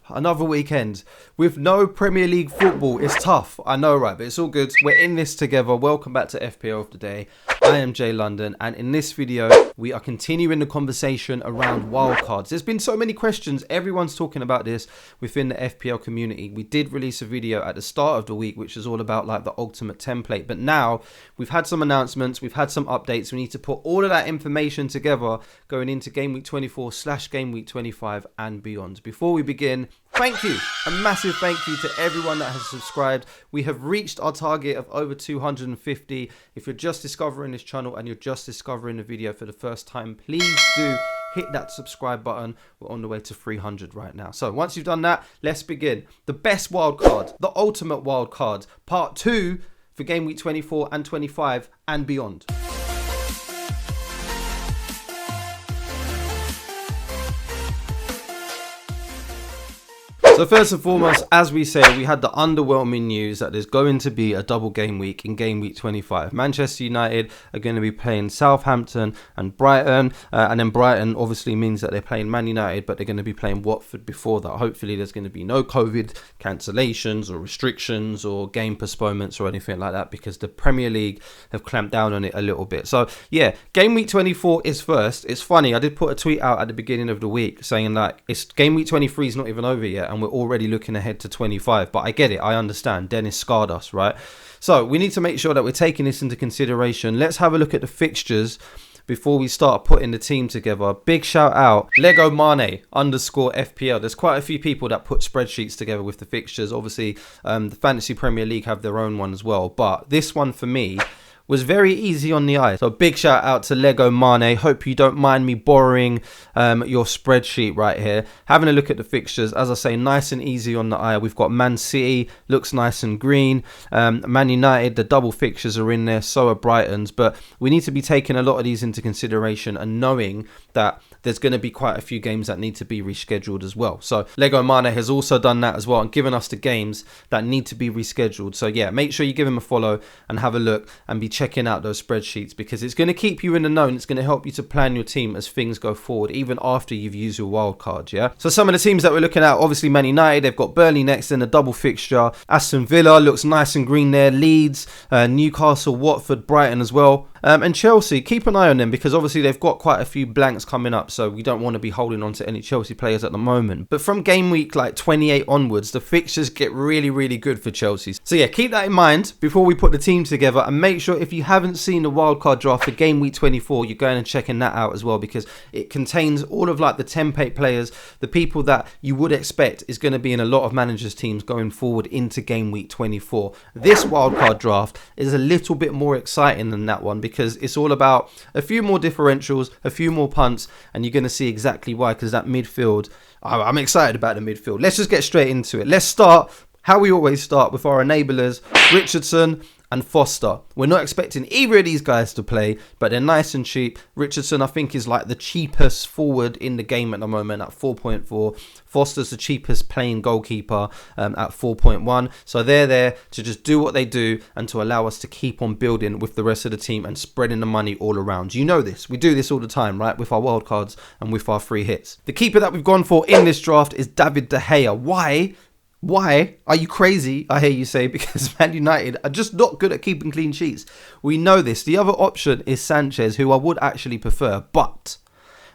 Another weekend with no Premier League football. It's tough, I know, right? But it's all good. We're in this together. Welcome back to FPL of the Day. I am Jay London, and in this video, we are continuing the conversation around wildcards. There's been so many questions. Everyone's talking about this within the FPL community. We did release a video at the start of the week, which is all about like the ultimate template. But now we've had some announcements, we've had some updates. We need to put all of that information together going into game week 24 / game week 25 and beyond. Before we begin, thank you, a massive thank you to everyone that has subscribed. We have reached our target of over 250. If you're just discovering this channel and you're just discovering the video for the first time, please do hit that subscribe button. We're on the way to 300 right now. So once you've done that, let's begin. The best wild card, the ultimate wild card, part 2 for game week 24 and 25 and beyond. So first and foremost, as we say, we had the underwhelming news that there's going to be a double game week in game week 25. Manchester United are going to be playing Southampton and Brighton. And then Brighton obviously means that they're playing Man United, but they're going to be playing Watford before that. Hopefully there's going to be no COVID cancellations or restrictions or game postponements or anything like that, because the Premier League have clamped down on it a little bit. So yeah, game week 24 is first. It's funny, I did put a tweet out at the beginning of the week saying like, it's game week 23 is not even over yet, and we're already looking ahead to 25. But I get it, I understand. Dennis scarred us, right? So we need to make sure that we're taking this into consideration. Let's have a look at the fixtures before we start putting the team together. Big shout out Lego Mane _FPL. There's quite a few people that put spreadsheets together with the fixtures. Obviously the Fantasy Premier League have their own one as well, but this one for me was very easy on the eye. So big shout out to Lego Mane. Hope you don't mind me borrowing your spreadsheet right here. Having a look at the fixtures, as I say, nice and easy on the eye. We've got Man City, looks nice and green. Man United, the double fixtures are in there, so are Brighton's. But we need to be taking a lot of these into consideration and knowing that there's going to be quite a few games that need to be rescheduled as well. So Lego Mane has also done that as well and given us the games that need to be rescheduled. So yeah, make sure you give him a follow and have a look and be checking out those spreadsheets, because it's going to keep you in the know and it's going to help you to plan your team as things go forward, even after you've used your wild card. Yeah, so some of the teams that we're looking at, obviously Man United, they've got Burnley next in a double fixture. Aston Villa looks nice and green there. Leeds, Newcastle, Watford, Brighton as well. And Chelsea, keep an eye on them, because obviously they've got quite a few blanks coming up, so we don't want to be holding on to any Chelsea players at the moment. But from game week like 28 onwards, the fixtures get really, really good for Chelsea. So yeah, keep that in mind before we put the team together, and make sure if you haven't seen the wildcard draft for game week 24, you're going and checking that out as well, because it contains all of like the template players, the people that you would expect is going to be in a lot of managers' teams going forward into game week 24. This wildcard draft is a little bit more exciting than that one, because it's all about a few more differentials, a few more punts, and you're going to see exactly why, because that midfield, I'm excited about the midfield. Let's just get straight into it. Let's start how we always start, with our enablers, Richardson and Foster. We're not expecting either of these guys to play, but they're nice and cheap. Richardson, I think, is like the cheapest forward in the game at the moment at 4.4. Foster's the cheapest playing goalkeeper at 4.1. So they're there to just do what they do and to allow us to keep on building with the rest of the team and spreading the money all around. You know this. We do this all the time, right? With our wildcards and with our free hits. The keeper that we've gone for in this draft is David De Gea. Why? Why? Are you crazy? I hear you say, because Man United are just not good at keeping clean sheets. We know this. The other option is Sanchez, who I would actually prefer, but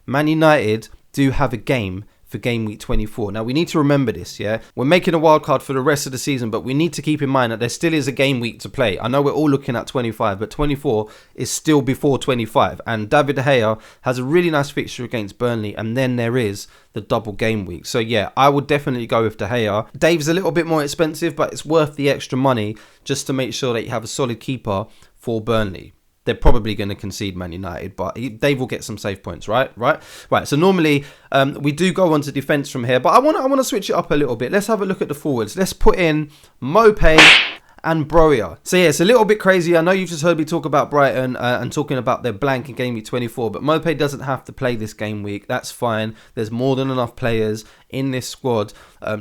Man United do have a game for game week 24. Now we need to remember this, yeah? We're making a wild card for the rest of the season, but we need to keep in mind that there still is a game week to play. I know we're all looking at 25, but 24 is still before 25. And David De Gea has a really nice fixture against Burnley, and then there is the double game week. So yeah, I would definitely go with De Gea. Dave's a little bit more expensive, but it's worth the extra money just to make sure that you have a solid keeper for Burnley. They're probably going to concede Man United, but Dave will get some save points, right? So normally we do go on to defence from here, but I want to switch it up a little bit. Let's have a look at the forwards. Let's put in Mopay and Broja. So yeah, it's a little bit crazy. I know you've just heard me talk about Brighton and talking about their blank in game week 24, but Mopé doesn't have to play this game week. That's fine. There's more than enough players in this squad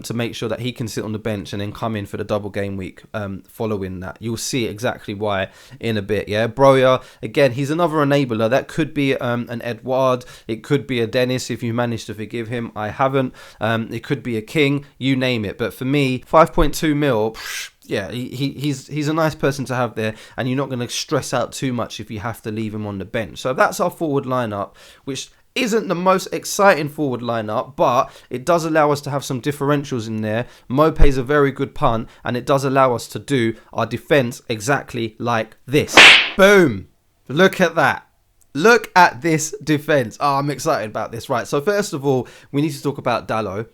to make sure that he can sit on the bench and then come in for the double game week following that. You'll see exactly why in a bit. Yeah, Broja, again, he's another enabler. That could be an Edouard. It could be a Dennis if you manage to forgive him. I haven't. It could be a King. You name it. But for me, 5.2 mil. Yeah, he's a nice person to have there, and you're not going to stress out too much if you have to leave him on the bench. So that's our forward lineup, which isn't the most exciting forward lineup, but it does allow us to have some differentials in there. Mopé's a very good punt, and it does allow us to do our defense exactly like this. Boom! Look at that. Look at this defense. Oh, I'm excited about this. Right, so first of all, we need to talk about Dalot.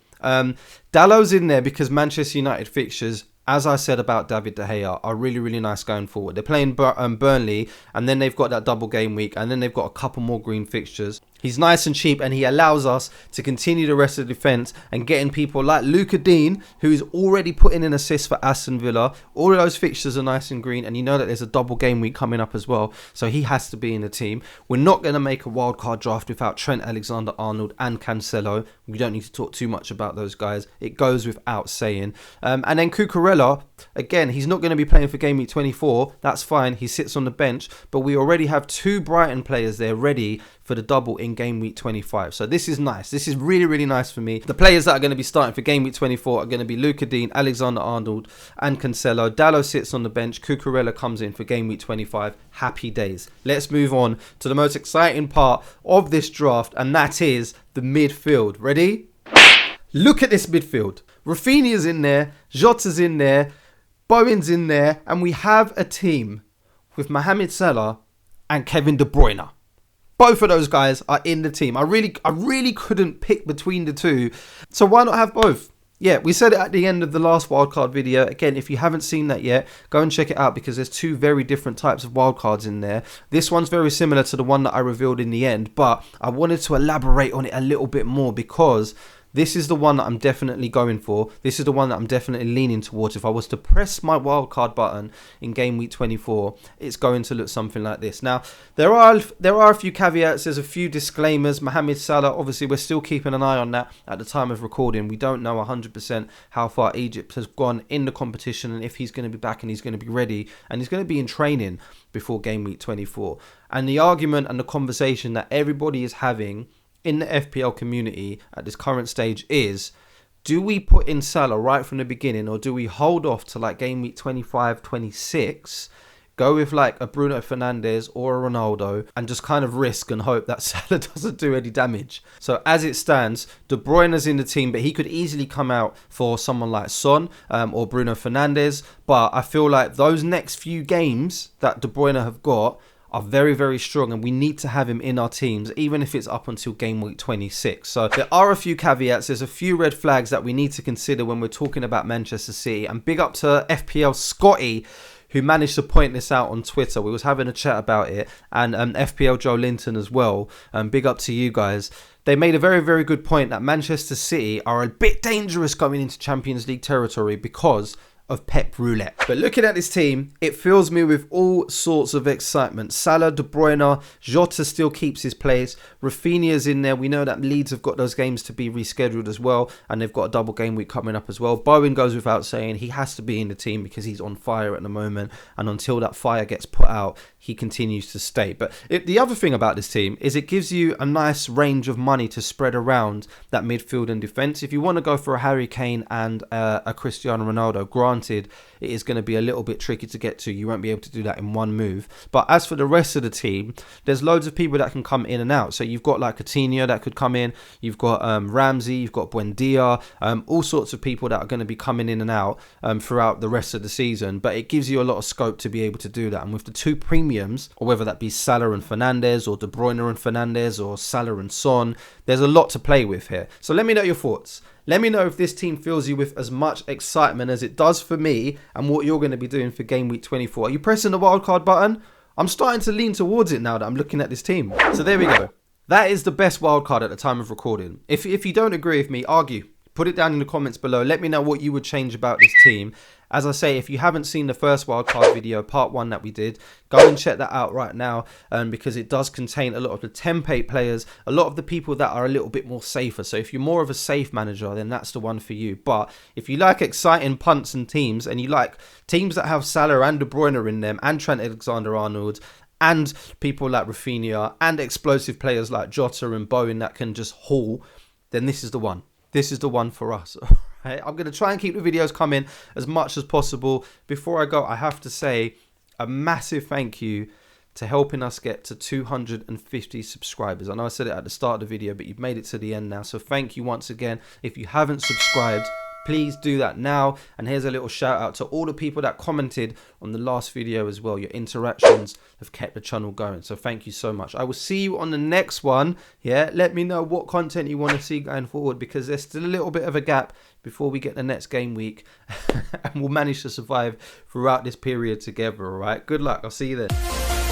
Dalot's in there because Manchester United fixtures, as I said about David De Gea, are really, really nice going forward. They're playing Burnley, and then they've got that double game week, and then they've got a couple more green fixtures. He's nice and cheap, and he allows us to continue the rest of the defence and getting people like Luca Dean, who is already putting in assists for Aston Villa. All of those fixtures are nice and green, and you know that there's a double game week coming up as well, so he has to be in the team. We're not going to make a wildcard draft without Trent Alexander-Arnold and Cancelo. We don't need to talk too much about those guys. It goes without saying. And then Cucurella, again, he's not going to be playing for game week 24. That's fine. He sits on the bench, but we already have 2 Brighton players there ready for the double in game week 25. So this is nice. This is really, really nice for me. The players that are going to be starting for game week 24 are going to be Luca Dean, Alexander-Arnold and Cancelo. Dalot sits on the bench. Cucurella comes in for game week 25. Happy days. Let's move on to the most exciting part of this draft, and that is the midfield. Ready? Look at this midfield. Rafinha's in there. Jota's in there. Bowen's in there. And we have a team with Mohamed Salah and Kevin De Bruyne. Both of those guys are in the team. I really couldn't pick between the two. So why not have both? Yeah, we said it at the end of the last wildcard video. Again, if you haven't seen that yet, go and check it out because there's 2 very different types of wildcards in there. This one's very similar to the one that I revealed in the end, but I wanted to elaborate on it a little bit more because this is the one that I'm definitely going for. This is the one that I'm definitely leaning towards. If I was to press my wildcard button in game week 24, it's going to look something like this. Now, there are a few caveats. There's a few disclaimers. Mohamed Salah, obviously, we're still keeping an eye on that at the time of recording. We don't know 100% how far Egypt has gone in the competition and if he's going to be back and he's going to be ready and he's going to be in training before game week 24. And the argument and the conversation that everybody is having in the FPL community at this current stage is, do we put in Salah right from the beginning, or do we hold off to like game week 25, 26, go with like a Bruno Fernandes or a Ronaldo and just kind of risk and hope that Salah doesn't do any damage? So as it stands, De Bruyne's in the team, but he could easily come out for someone like Son or Bruno Fernandes. But I feel like those next few games that De Bruyne have got are very, very strong, and we need to have him in our teams, even if it's up until game week 26. So there are a few caveats. There's a few red flags that we need to consider when we're talking about Manchester City. And big up to FPL Scotty, who managed to point this out on Twitter. We was having a chat about it, and FPL Joe Linton as well. Big up to you guys. They made a very, very good point that Manchester City are a bit dangerous going into Champions League territory because of Pep Roulette. But looking at this team, it fills me with all sorts of excitement. Salah, De Bruyne, Jota still keeps his place. Rafinha's in there. We know that Leeds have got those games to be rescheduled as well, and they've got a double game week coming up as well. Bowen goes without saying. He has to be in the team because he's on fire at the moment, and until that fire gets put out, he continues to stay. But the other thing about this team is it gives you a nice range of money to spread around that midfield and defence. If you want to go for a Harry Kane and a Cristiano Ronaldo, granted, it is going to be a little bit tricky to get to. You won't be able to do that in one move. But as for the rest of the team, there's loads of people that can come in and out. So you've got like Coutinho that could come in. You've got Ramsey. You've got Buendia. All sorts of people that are going to be coming in and out throughout the rest of the season. But it gives you a lot of scope to be able to do that. And with the 2 premiums, or whether that be Salah and Fernandes, or De Bruyne and Fernandes, or Salah and Son, there's a lot to play with here. So let me know your thoughts. Let me know if this team fills you with as much excitement as it does for me, and what you're going to be doing for game week 24. Are you pressing the wildcard button? I'm starting to lean towards it now that I'm looking at this team. So there we go. That is the best wildcard at the time of recording. If you don't agree with me, argue. Put it down in the comments below. Let me know what you would change about this team. As I say, if you haven't seen the first wildcard video, part 1 that we did, go and check that out right now, because it does contain a lot of the template players, a lot of the people that are a little bit more safer. So if you're more of a safe manager, then that's the one for you. But if you like exciting punts and teams, and you like teams that have Salah and De Bruyne in them, and Trent Alexander-Arnold, and people like Rafinha, and explosive players like Jota and Bowen that can just haul, then this is the one. This is the one for us. I'm going to try and keep the videos coming as much as possible. Before I go, I have to say a massive thank you to helping us get to 250 subscribers. I know I said it at the start of the video, but you've made it to the end now. So thank you once again. If you haven't subscribed, please do that now. And here's a little shout out to all the people that commented on the last video as well. Your interactions have kept the channel going. So thank you so much. I will see you on the next one. Yeah, let me know what content you want to see going forward, because there's still a little bit of a gap before we get the next game week. And we'll manage to survive throughout this period together, all right? Good luck. I'll see you then.